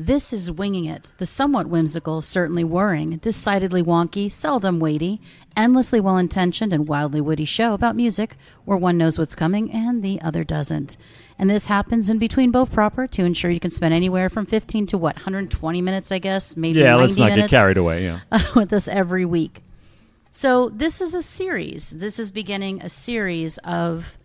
This is Winging It, the somewhat whimsical, certainly whirring, decidedly wonky, seldom weighty, endlessly well-intentioned and wildly witty show about music where one knows what's coming and the other doesn't. And this happens in between both proper to ensure you can spend anywhere from 15 to 120 minutes, I guess, maybe 90 minutes. Yeah, let's not get carried away, yeah. With us every week. So this is a series. This is beginning a series of,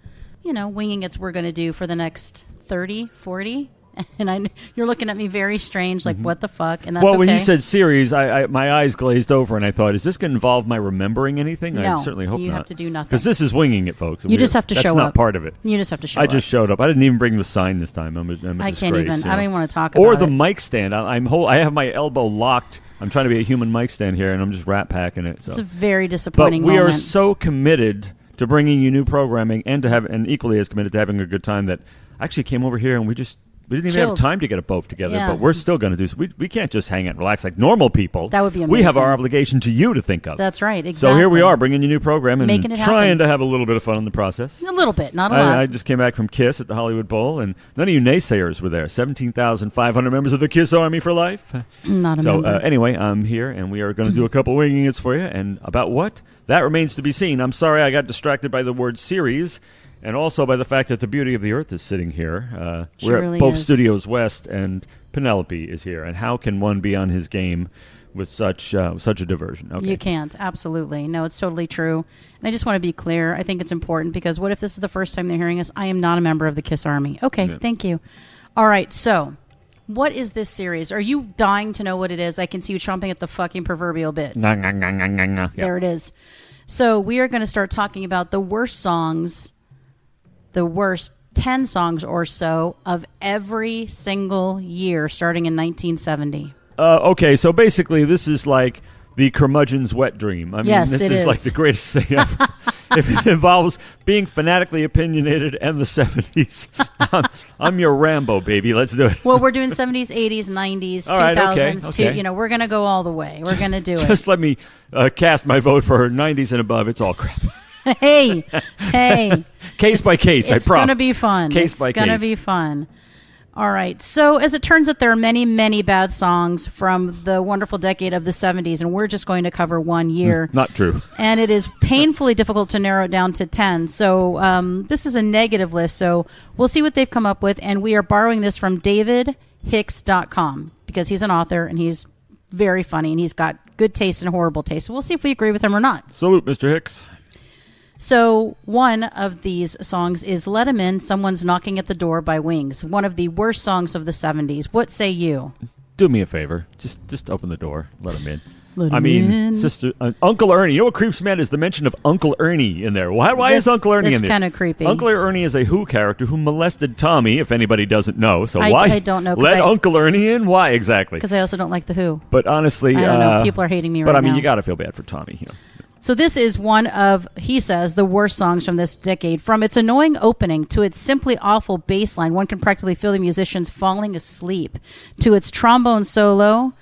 winging it's we're going to do for the next 30, 40. And you're looking at me very strange, like, what the fuck? And that's when you said series, my eyes glazed over, and I thought, is this going to involve my remembering anything? No, I certainly hope not. You have to do nothing. Because this is Winging It, folks. You just have to show up. That's not part of it. You just have to show up. I just showed up. I didn't even bring the sign this time. I'm a I disgrace, can't even. I don't even want to talk about it. Or it. the mic stand. I have my elbow locked. I'm trying to be a human mic stand here, and I'm just rat packing it. So. It's a very disappointing But we moment. are so committed to bringing you new programming and equally as committed to having a good time that I actually came over here and we didn't even have time to get it both together, but we're still going to do so. We can't just hang out and relax like normal people. That would be amazing. We have our obligation to you to think of. That's right, exactly. So here we are, bringing you a new program and Making it trying happen. to have a little bit of fun in the process. A little bit, not a lot. I just came back from KISS at the Hollywood Bowl, and none of you naysayers were there. 17,500 members of the KISS Army for life. Not a member. Anyway, I'm here, and we are going to do a couple Winging It's for you. And about what? That remains to be seen. I'm sorry I got distracted by the word series. And also by the fact that the beauty of the earth is sitting here. We're really at both is. Studios West, and Penelope is here. And how can one be on his game with such a diversion? Okay. You can't. Absolutely. No, it's totally true. And I just want to be clear. I think it's important because what if this is the first time they're hearing us? I am not a member of the KISS Army. Okay, Thank you. All right, so what is this series? Are you dying to know what it is? I can see you chomping at the fucking proverbial bit. Yeah. There it is. So we are going to start talking about the worst songs, the worst 10 songs or so of every single year starting in 1970. Okay, so basically this is like the curmudgeon's wet dream. I mean, Yes, this it is like the greatest thing ever. If it involves being fanatically opinionated and the 70s, I'm your Rambo, baby. Let's do it. Well, we're doing 70s, 80s, 90s, All 2000s, right, okay. we're going to go all the way. We're going to do it. Just let me cast my vote for 90s and above. It's all crap. Hey. Case by case, I promise. It's going to be fun. Case by case. It's going to be fun. All right. So as it turns out, there are many, many bad songs from the wonderful decade of the 70s, and we're just going to cover one year. Not true. And it is painfully difficult to narrow it down to 10. So this is a negative list. So we'll see what they've come up with, and we are borrowing this from davidhicks.com because he's an author, and he's very funny, and he's got good taste and horrible taste. So we'll see if we agree with him or not. Salute, Mr. Hicks. So one of these songs is Let 'Em In, Someone's Knocking at the Door by Wings, one of the worst songs of the 70s. What say you? Do me a favor. Just open the door. Let him in. Let 'em in. Sister, Uncle Ernie. You know what creeps me out is the mention of Uncle Ernie in there. Why is Uncle Ernie in there? It's kind of creepy. Uncle Ernie is a Who character who molested Tommy, if anybody doesn't know. So why? I don't know. Let Uncle Ernie in? Why exactly? Because I also don't like The Who. But honestly, I don't know. People are hating me right now. But I mean, you got to feel bad for Tommy. You know. So this is one of, he says, the worst songs from this decade. From its annoying opening to its simply awful bass line, one can practically feel the musicians falling asleep, to its trombone solo,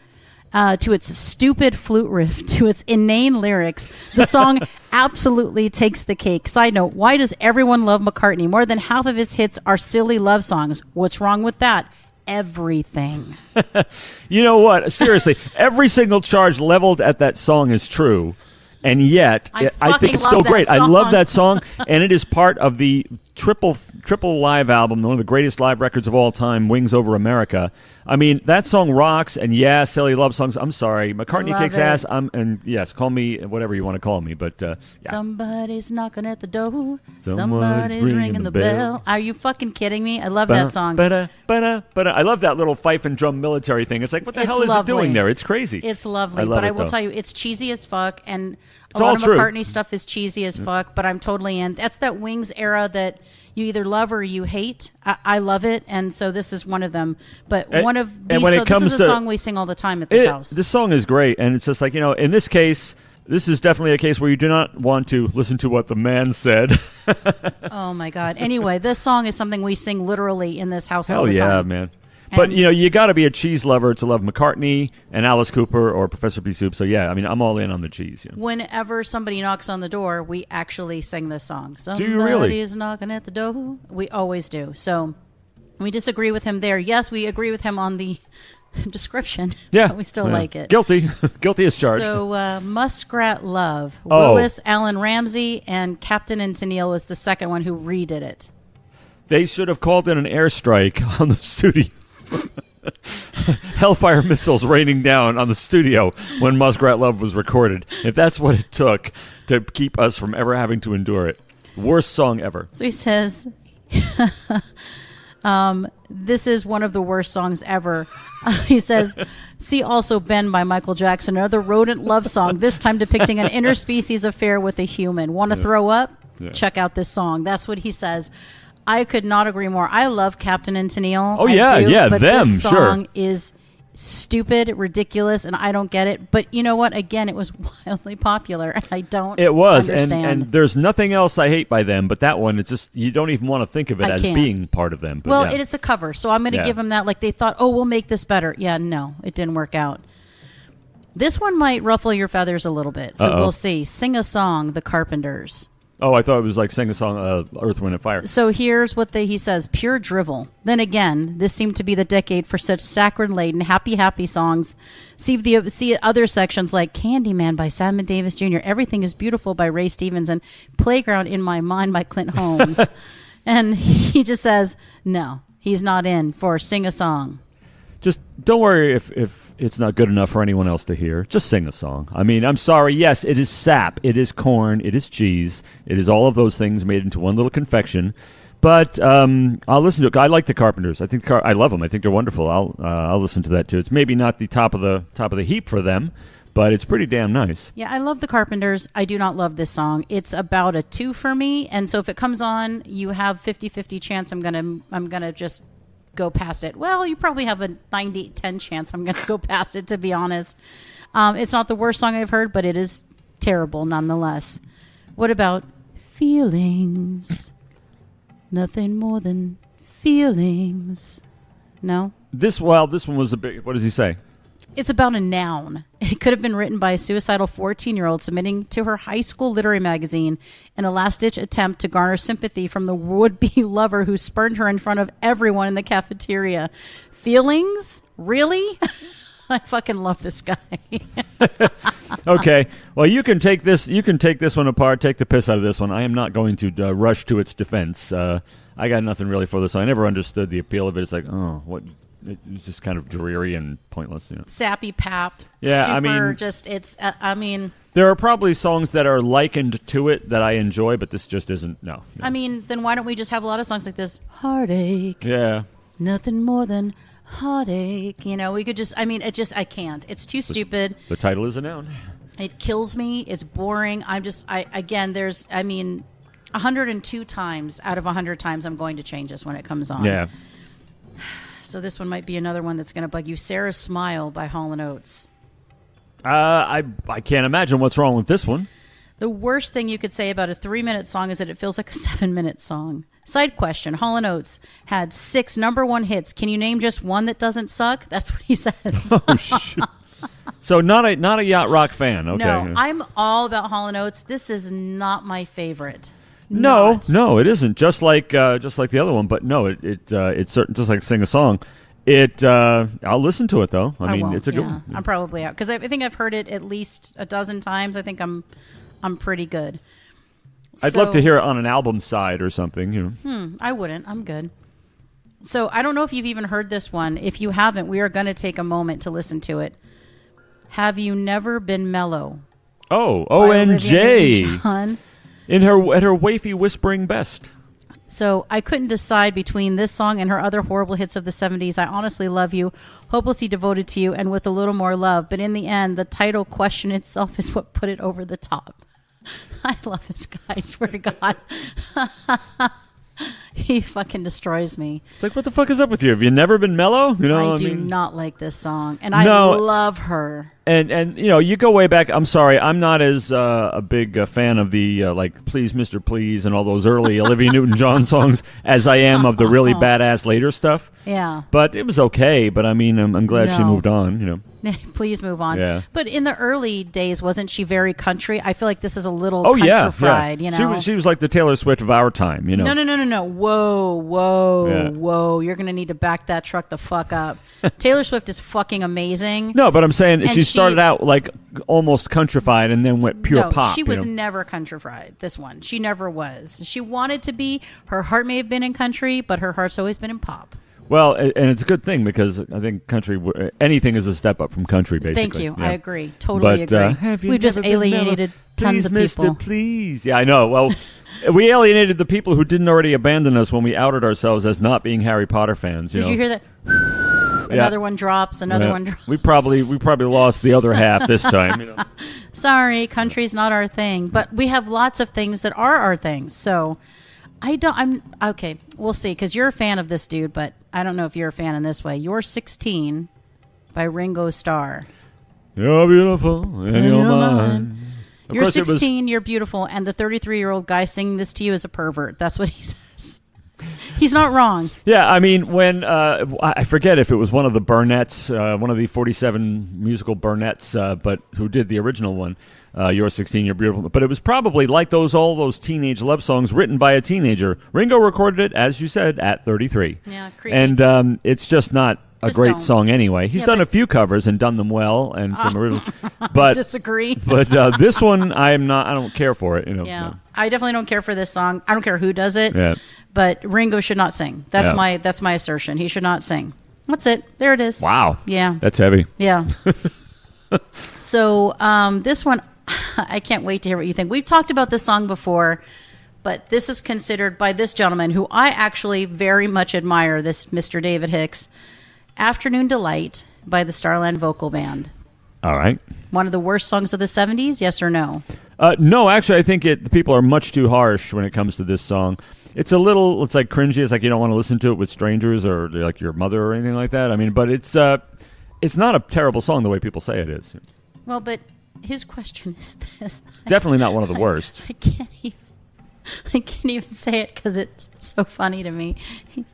to its stupid flute riff, to its inane lyrics. The song absolutely takes the cake. Side note, why does everyone love McCartney? More than half of his hits are silly love songs. What's wrong with that? Everything. You know what? Seriously, every single charge leveled at that song is true. And yet, I think it's still great. I love that song, and it is part of the triple live album, one of the greatest live records of all time, Wings Over America. I mean, that song rocks, and yeah, silly love songs. I'm sorry, McCartney kicks ass. And yes, call me whatever you want to call me, but yeah. Somebody's knocking at the door. Somebody's ringing the bell. Are you fucking kidding me? I love that song. I love that little fife and drum military thing. It's like, what the hell is it doing there? It's crazy. It's lovely, but I will tell you, it's cheesy as fuck, and it's a lot of true. McCartney stuff is cheesy as fuck, but I'm totally in. That's that Wings era that you either love or you hate. I love it, and so this is one of them. But one of these, so this is a song we sing all the time at this house. This song is great, and it's just like, in this case, this is definitely a case where you do not want to listen to what the man said. Oh, my God. Anyway, this song is something we sing literally in this house all the time. Hell yeah, man. But, you got to be a cheese lover to love McCartney and Alice Cooper or Professor P. Soup. So, yeah, I mean, I'm all in on the cheese. Whenever somebody knocks on the door, we actually sing this song. Do you really? Somebody's knocking at the door. We always do. So we disagree with him there. Yes, we agree with him on the description. Yeah. But we still like it. Guilty. Guilty as charged. So Muskrat Love. Oh. Willis Allen Ramsey and Captain and Tennille was the second one who redid it. They should have called in an airstrike on the studio. Hellfire missiles raining down on the studio when Muskrat Love was recorded. If that's what it took to keep us from ever having to endure it. Worst song ever. So he says, this is one of the worst songs ever. He says, see also Ben by Michael Jackson, another rodent love song, this time depicting an interspecies affair with a human. Want to throw up? Yeah. Check out this song. That's what he says. I could not agree more. I love Captain and Tennille. Oh, yeah, but them, this song sure. is stupid, ridiculous, and I don't get it. But you know what? Again, it was wildly popular, and I don't understand. And there's nothing else I hate by them, but that one, it's just, you don't even want to think of it as being part of them. But well, it is a cover, so I'm going to give them that. Like, they thought, oh, we'll make this better. Yeah, no, it didn't work out. This one might ruffle your feathers a little bit, so we'll see. Sing a Song, The Carpenters. Oh, I thought it was like sing a song, Earth, Wind, and Fire. So here's what he says, pure drivel. Then again, this seemed to be the decade for such saccharine-laden, happy songs. See other sections like Candyman by Sammy Davis Jr., Everything is Beautiful by Ray Stevens, and Playground in My Mind by Clint Holmes. And he just says, no, he's not in for Sing a Song. Just don't worry if it's not good enough for anyone else to hear. Just sing a song. I mean, I'm sorry. Yes, it is sap. It is corn. It is cheese. It is all of those things made into one little confection. But I'll listen to it. I like the Carpenters. I think I love them. I think they're wonderful. I'll listen to that too. It's maybe not the top of the heap for them, but it's pretty damn nice. Yeah, I love the Carpenters. I do not love this song. It's about a 2 for me, and so if it comes on, you have 50-50 chance I'm gonna just go past it. Well, you probably have a 90-10 chance I'm going to go past it, to be honest. It's not the worst song I've heard, but it is terrible nonetheless. What about Feelings? Nothing more than feelings. No? This one was a big... What does he say? It's about a noun. It could have been written by a suicidal 14-year-old submitting to her high school literary magazine in a last-ditch attempt to garner sympathy from the would-be lover who spurned her in front of everyone in the cafeteria. Feelings? Really? I fucking love this guy. Okay. Well, you can take this one apart, take the piss out of this one. I am not going to rush to its defense. I got nothing really for this. I never understood the appeal of it. It's like, oh, what... It's just kind of dreary and pointless. You know? Sappy pap. Yeah, I mean... There are probably songs that are likened to it that I enjoy, but this just isn't, no. I mean, then why don't we just have a lot of songs like this? Heartache. Yeah. Nothing more than heartache. You know, we could just, I can't. It's too stupid. The title is a noun. It kills me. It's boring. There's 102 times out of 100 times I'm going to change this when it comes on. Yeah. So this one might be another one that's going to bug you. Sarah's Smile by Hall & Oates. I can't imagine what's wrong with this one. The worst thing you could say about a 3-minute song is that it feels like a 7-minute song. Side question. Hall & Oates had 6 number 1 hits. Can you name just one that doesn't suck? That's what he says. Oh, shit. So not a yacht rock fan. Okay. No, I'm all about Hall & Oates. This is not my favorite. No, it isn't. Just like the other one, but no, it's certain. Just like Sing a Song, I'll listen to it though. I mean, it's a good one. I'm probably out because I think I've heard it at least a dozen times. I think I'm pretty good. I'd love to hear it on an album side or something. You know. I wouldn't. I'm good. So I don't know if you've even heard this one. If you haven't, we are going to take a moment to listen to it. Have You Never Been Mellow? Oh, OMG. At her wafy whispering best. So I couldn't decide between this song and her other horrible hits of the 70s. I Honestly Love You, Hopelessly Devoted to You, and With a Little More Love. But in the end, the title question itself is what put it over the top. I love this guy, I swear to God. He fucking destroys me. It's like, what the fuck is up with you? Have you never been mellow? You know, I do not like this song. And I love her. And you go way back. I'm sorry, I'm not as a big fan of the like Please Mr. Please and all those early Olivia Newton-John songs as I am of the really badass later stuff. Yeah. But it was okay. But I mean, I'm glad she moved on. Please move on. Yeah. But in the early days, wasn't she very country? I feel like this is a little countrified, yeah. She was like the Taylor Swift of our time, No. Whoa. You're going to need to back that truck the fuck up. Taylor Swift is fucking amazing. No, but I'm saying she started out like almost countrified and then went pure pop. She was never countrified, this one. She never was. She wanted to be. Her heart may have been in country, but her heart's always been in pop. Well, and it's a good thing because I think anything is a step up from country, basically. Thank you. Yeah. I agree. Totally agree. We've just alienated tons of people. Please. Yeah, I know. Well, we alienated the people who didn't already abandon us when we outed ourselves as not being Harry Potter fans. Did you hear that? Another one drops. Another one drops. We probably lost the other half this time. Sorry, country's not our thing, but we have lots of things that are our things. So I'm okay. We'll see, because you're a fan of this dude, but I don't know if you're a fan in this way. You're 16 by Ringo Starr. You're beautiful and you're mine. You're 16, you're beautiful, and the 33-year-old guy singing this to you is a pervert. That's what he says. He's not wrong. Yeah, I mean, when I forget if it was one of the Burnett's, one of the 47 musical Burnett's, but who did the original one, You're 16, You're Beautiful. But it was probably like all those teenage love songs written by a teenager. Ringo recorded it, as you said, at 33. Yeah, creepy. And it's just not a great song anyway. He's done a few covers and done them well, and some original. But disagree. But this one, I don't care for it. Yeah, no. I definitely don't care for this song. I don't care who does it. Yeah. But Ringo should not sing. That's my assertion. He should not sing. That's it. There it is. Wow. Yeah. That's heavy. Yeah. So this one, I can't wait to hear what you think. We've talked about this song before, but this is considered by this gentleman, who I actually very much admire, this Mr. David Hicks, Afternoon Delight by the Starland Vocal Band. All right. One of the worst songs of the 70s, yes or no? No, actually, I think the people are much too harsh when it comes to this song. It's like cringy. It's like you don't want to listen to it with strangers or like your mother or anything like that. I mean, but it's not a terrible song the way people say it is. Well, but his question is this. Definitely not one of the worst. I can't even say it because it's so funny to me.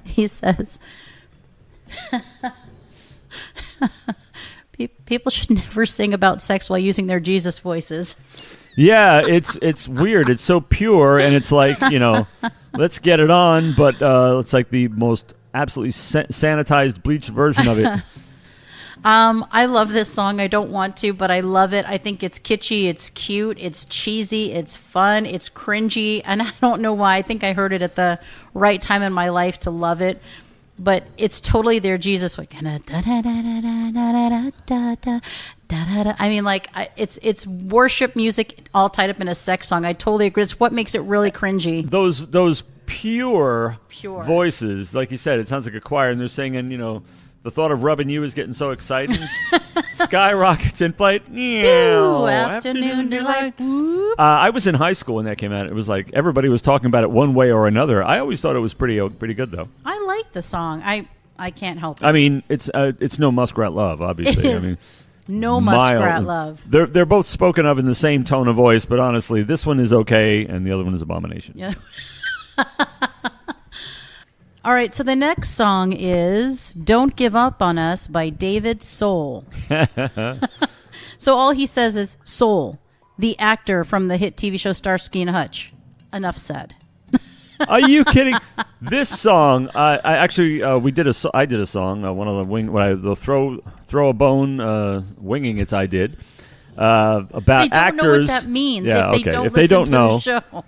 He says, people should never sing about sex while using their Jesus voices. Yeah, it's weird. It's so pure, and it's like, let's get it on, but it's like the most absolutely sanitized, bleached version of it. I love this song. I don't want to, but I love it. I think it's kitschy, it's cute, it's cheesy, it's fun, it's cringy, and I don't know why. I think I heard it at the right time in my life to love it. But it's totally their Jesus. Like, I mean, like, it's worship music all tied up in a sex song. I totally agree. It's what makes it really cringy. Those pure voices, like you said, it sounds like a choir, and they're singing, the thought of rubbing you is getting so exciting. Skyrockets in flight. Ooh, afternoon delight. I was in high school when that came out. It was like everybody was talking about it one way or another. I always thought it was pretty good, though. I like the song. I can't help it. I mean, it's no Muskrat Love, obviously. It is. No Muskrat Love. They're both spoken of in the same tone of voice, but honestly, this one is okay, and the other one is abomination. Yeah. All right, so the next song is Don't Give Up on Us by David Soul. So all he says is Soul, the actor from the hit TV show Starsky and Hutch. Enough said. Are you kidding? This song, I did a song, one of the throw a bone winging it. I did. About actors. They don't know what that means if they don't know. The show.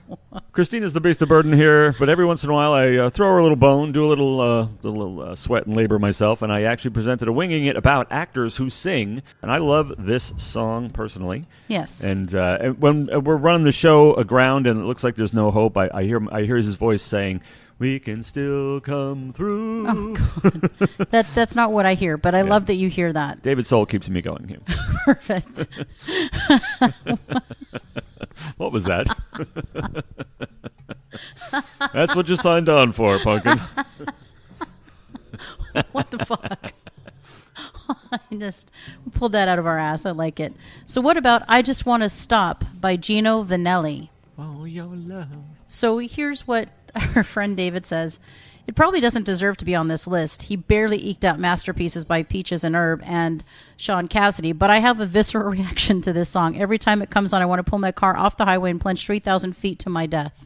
Christina's the beast of burden here, but every once in a while I throw her a little bone, do a little sweat and labor myself, and I actually presented a Winging It about actors who sing, and I love this song personally. Yes. And when we're running the show aground and it looks like there's no hope, I hear his voice saying, "We can still come through." Oh, God. That's not what I hear, but I love that you hear that. David Soul keeps me going here. Perfect. What was that? That's what you signed on for, Pumpkin. What the fuck? just pulled that out of our ass. I like it. So what about I Just Want to Stop by Gino Vanelli? Oh, your love. So here's what our friend David says. It probably doesn't deserve to be on this list. He barely eked out masterpieces by Peaches and Herb and Sean Cassidy, but I have a visceral reaction to this song. Every time it comes on, I want to pull my car off the highway and plunge 3,000 feet to my death.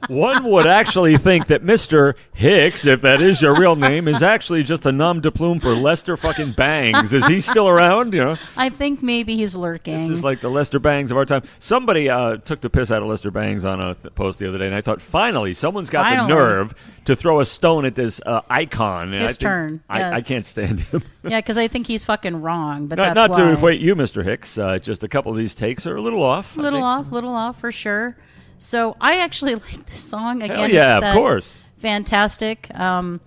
One would actually think that Mr. Hicks, if that is your real name, is actually just a nom de plume for Lester fucking Bangs. Is he still around? You know, I think maybe he's lurking. This is like the Lester Bangs of our time. Somebody took the piss out of Lester Bangs on a post the other day, and I thought, finally, someone's got the nerve to throw a stone at this icon. His turn. Yes. I can't stand him. Yeah, because I think he's fucking wrong. But not to equate you, Mr. Hicks. Just a couple of these takes are a little off. Little off for sure. So I actually like this song. Again, hell yeah, of course. Fantastic. I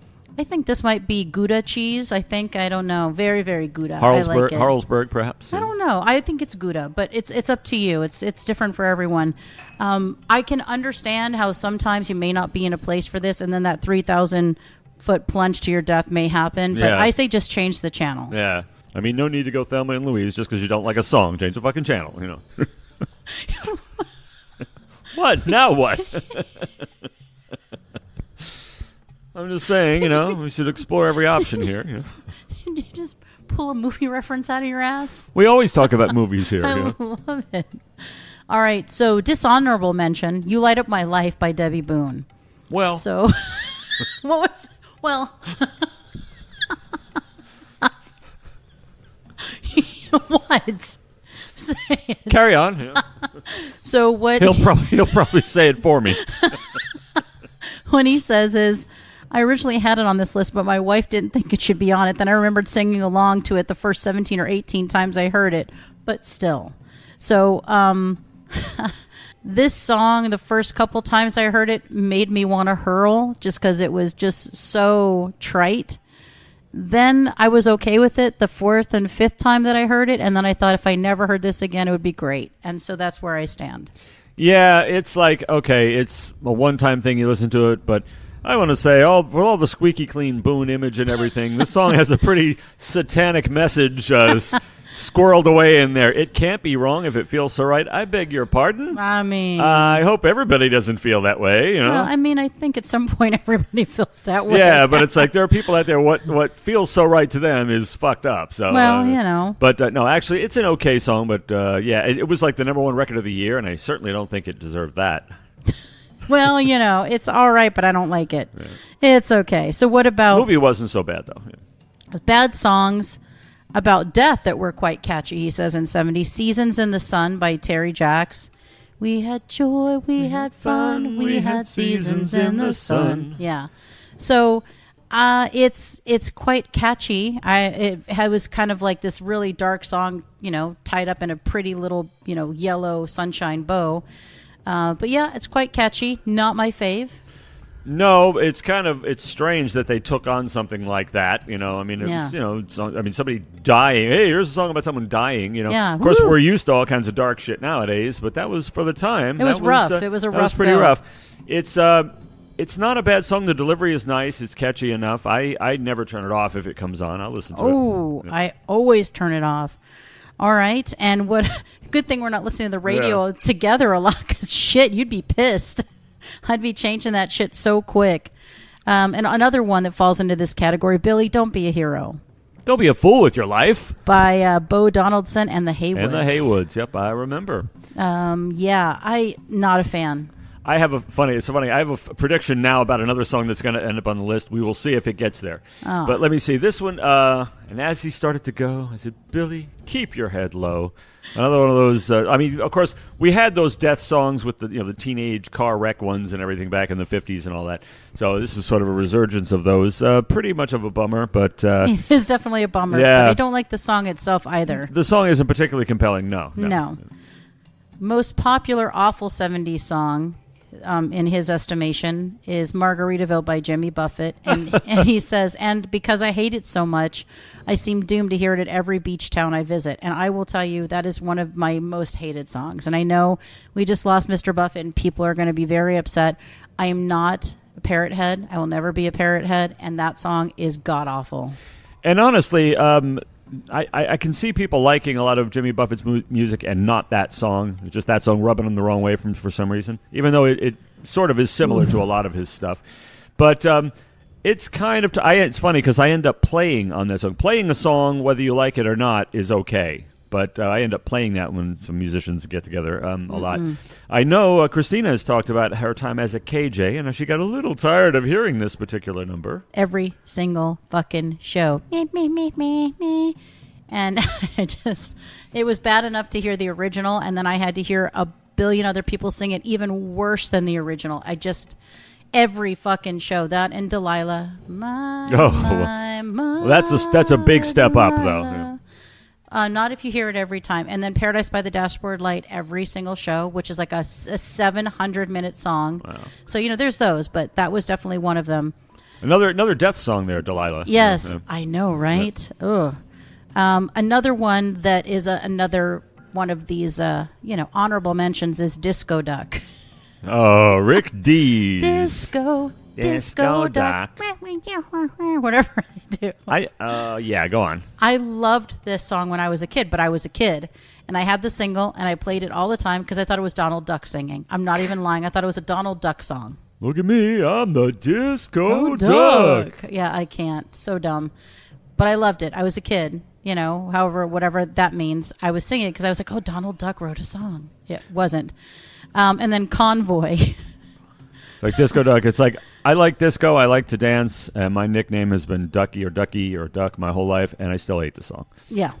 think this might be Gouda cheese. I don't know. Very, very Gouda. Harlesburg, perhaps. I don't know. I think it's Gouda, but it's up to you. It's different for everyone. I can understand how sometimes you may not be in a place for this, and then that 3,000-foot plunge to your death may happen. But I say just change the channel. Yeah. I mean, no need to go Thelma and Louise just because you don't like a song. Change the fucking channel, you know. What? Now what? I'm just saying, you know, we should explore every option here. You know? Did you just pull a movie reference out of your ass? We always talk about movies here. I love it. All right, so dishonorable mention, You Light Up My Life by Debbie Boone. Well. So, what was, well. What? Carry on. Yeah. So what he'll probably say it for me. What he says is, I originally had it on this list, but my wife didn't think it should be on it. Then I remembered singing along to it the first 17 or 18 times I heard it, but still. So this song, the first couple times I heard it, made me want to hurl just because it was just so trite. Then I was okay with it the fourth and fifth time that I heard it, and then I thought if I never heard this again, it would be great. And so that's where I stand. Yeah, it's like, okay, it's a one-time thing, you listen to it, but I want to say, with all the squeaky clean Boone image and everything, this song has a pretty satanic message squirreled away in there. It can't be wrong if it feels so right. I beg your pardon? I mean... I hope everybody doesn't feel that way, you know? Well, I mean, I think at some point everybody feels that way. Yeah, but it's like there are people out there, what feels so right to them is fucked up. So, well, you know. But no, actually, it's an okay song, but yeah, it was like the number one record of the year, and I certainly don't think it deserved that. Well, you know, it's all right, but I don't like it. Yeah. It's okay. So what about... The movie wasn't so bad, though. Yeah. Bad songs about death that were quite catchy, he says in 70s. Seasons in the Sun by Terry Jacks. We had joy, we had fun, we had seasons in the sun. Yeah. So it's quite catchy. It was kind of like this really dark song, you know, tied up in a pretty little, you know, yellow sunshine bow. But yeah, it's quite catchy. Not my fave. No, it's strange that they took on something like that. You know, I mean, somebody dying. Hey, here's a song about someone dying. You know, yeah. Of course, we're used to all kinds of dark shit nowadays, but that was for the time. It was rough. It was a rough. It was pretty rough. It's not a bad song. The delivery is nice. It's catchy enough. I never turn it off if it comes on. I'll listen to it. Oh, yeah. I always turn it off. All right, and good thing we're not listening to the radio together a lot, because shit, you'd be pissed. I'd be changing that shit so quick. And another one that falls into this category, Billy, Don't Be a Hero. Don't be a fool with your life. By Bo Donaldson and the Haywoods. And the Haywoods, yep, I remember. Yeah, not a fan. I have I have a prediction now about another song that's going to end up on the list. We will see if it gets there. Oh. But let me see. This one, and as he started to go, I said, Billy, keep your head low. Another one of those, I mean, of course, we had those death songs with the teenage car wreck ones and everything back in the 50s and all that. So this is sort of a resurgence of those. Pretty much of a bummer, but... it is definitely a bummer, yeah. But I don't like the song itself either. The song isn't particularly compelling, no. Most popular awful 70s song, in his estimation, is Margaritaville by Jimmy Buffett. And he says, and because I hate it so much, I seem doomed to hear it at every beach town I visit. And I will tell you, that is one of my most hated songs. And I know we just lost Mr. Buffett and people are going to be very upset. I am not a parrot head. I will never be a parrot head, and that song is god awful. And honestly, I can see people liking a lot of Jimmy Buffett's music and not that song. Just that song rubbing them the wrong way for some reason, even though it sort of is similar to a lot of his stuff. But it's kind of it's funny because I end up playing on that song. Playing a song, whether you like it or not, is okay. But I end up playing that when some musicians get together a lot. I know Christina has talked about her time as a KJ, and she got a little tired of hearing this particular number. Every single fucking show. Me. And it was bad enough to hear the original, and then I had to hear a billion other people sing it even worse than the original. Every fucking show, that and Delilah. Well, that's a big step up, though. Not if you hear it every time. And then Paradise by the Dashboard Light every single show, which is like a 700-minute song. Wow. So, there's those, but that was definitely one of them. Another death song there, Delilah. Yes, I know, right? Yeah. Ugh. Another one that is another one of these, honorable mentions is Disco Duck. Oh, Rick Dees. Disco Duck. Whatever they do. Yeah, go on. I loved this song when I was a kid, but I was a kid. And I had the single, and I played it all the time because I thought it was Donald Duck singing. I'm not even lying. I thought it was a Donald Duck song. Look at me. I'm the Disco Duck. Yeah, I can't. So dumb. But I loved it. I was a kid. However, whatever that means. I was singing it because I was like, oh, Donald Duck wrote a song. It wasn't. And then Convoy. It's like Disco Duck. It's like, I like disco. I like to dance. And my nickname has been Ducky or Duck my whole life. And I still hate the song. Yeah.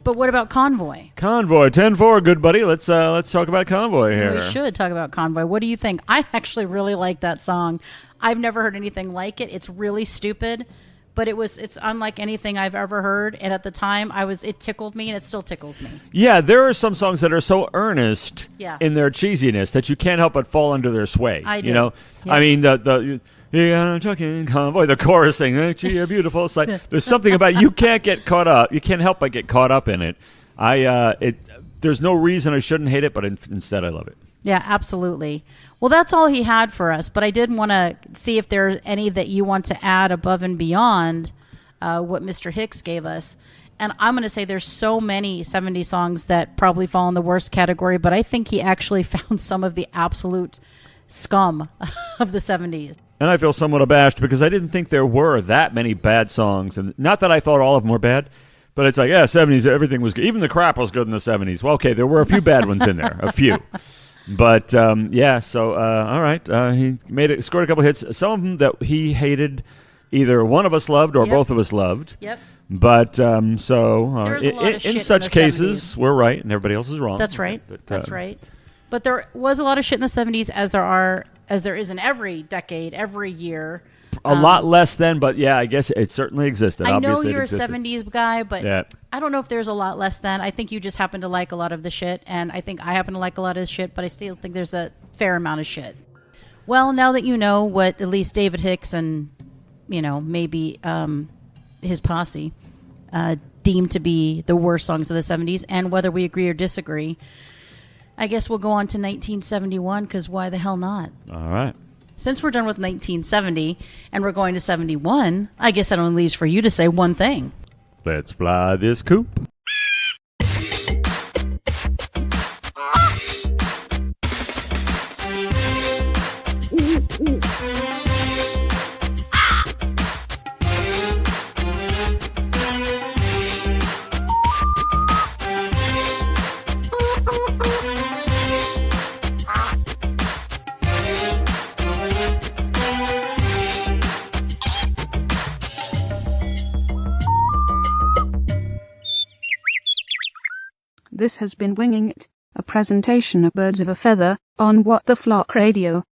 But what about Convoy? Convoy, 10-4, good buddy. Let's talk about Convoy here. We should talk about Convoy. What do you think? I actually really like that song. I've never heard anything like it. It's really stupid, but it's unlike anything I've ever heard. And at the time, it tickled me, and it still tickles me. Yeah, there are some songs that are so earnest in their cheesiness that you can't help but fall under their sway. I do. Yeah. I mean, the trucking convoy, the chorus thing, gee, a beautiful sight. There's something about it. You can't get caught up. You can't help but get caught up in it. There's no reason I shouldn't hate it, but instead I love it. Yeah, absolutely. Well, that's all he had for us, but I did want to see if there's any that you want to add above and beyond what Mr. Hicks gave us. And I'm going to say there's so many 70s songs that probably fall in the worst category, but I think he actually found some of the absolute scum of the 70s. And I feel somewhat abashed because I didn't think there were that many bad songs. And not that I thought all of them were bad, but it's like, 70s, everything was good. Even the crap was good in the 70s. Well, okay, there were a few bad ones in there, a few. But, all right. He scored a couple hits. Some of them that he hated, either one of us loved or both of us loved. Yep. But, in such cases, 70s. We're right and everybody else is wrong. That's right. That's right. But there was a lot of shit in the 70s as there is in every decade, every year. A lot less then, but yeah, I guess it certainly existed. I know you're a 70s guy, but I don't know if there's a lot less then. I think you just happen to like a lot of the shit, and I think I happen to like a lot of the shit, but I still think there's a fair amount of shit. Well, now that you know what at least David Hicks and, maybe his posse deemed to be the worst songs of the 70s, and whether we agree or disagree, I guess we'll go on to 1971, because why the hell not? All right. Since we're done with 1970 and we're going to 71, I guess that only leaves for you to say one thing. Let's fly this coop. This has been Winging It, a presentation of Birds of a Feather, on What the Flock Radio.